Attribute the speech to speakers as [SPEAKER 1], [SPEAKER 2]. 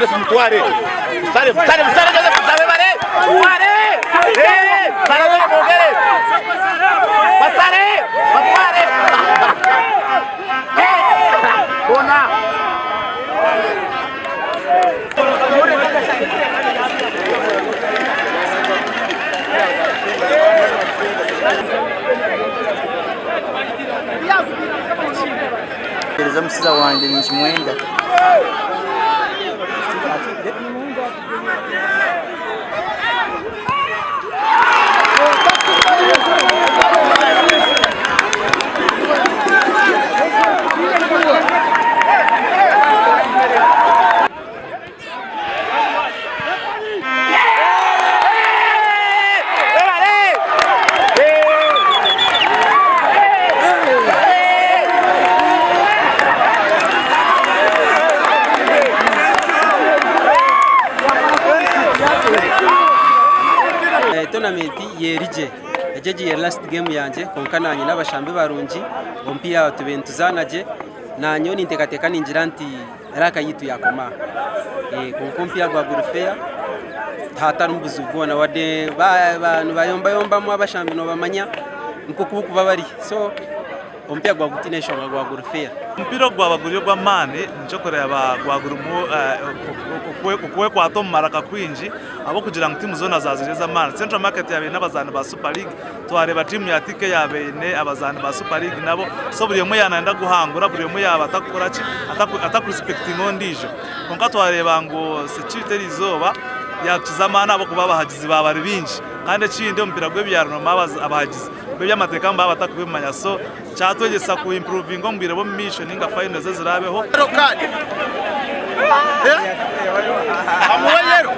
[SPEAKER 1] Joseph Mutware. Sare Joseph Mutware. Sare Mugere. Pasare Mutware. Bona.
[SPEAKER 2] Msiza wanje ni Chimwenda.
[SPEAKER 3] Tournament yerije ejeje yer last game yanje konkananye n'abashambe barungi ompia tubentuzanaje nanyo nintekateka ninjira nti raka yitu yakoma konkompia gwa Gurufea hatarumbuza ubona wade bantu bayomba mu abashambe no bamanya nko kubukuba bari so ompia gwa gutinesho gwa Gurufea
[SPEAKER 4] mpiro gwa baguriyo gwa mane nchokore gwa gurumu ukwe kwa Tom Maraka kwinji abo kugira ngo timu zona zazireza mane Central Market yabe n'abazana ba Super League twareba timu ya Tike yabe ne abazana ba Super League nabo so buri umwe yananda guhangura buri umwe yaba atakora ki atakurespecting ondijo konka twareba ngo security rizoba yakizamana abo kuba bahagizi babari binji kandi kindi umpira gwe byarano mabaza abahagizi bwe byamateka mba batakubimanya so cyatwegesa ku improving ngombire bo mission inga final zirabeho
[SPEAKER 1] Amubanyero.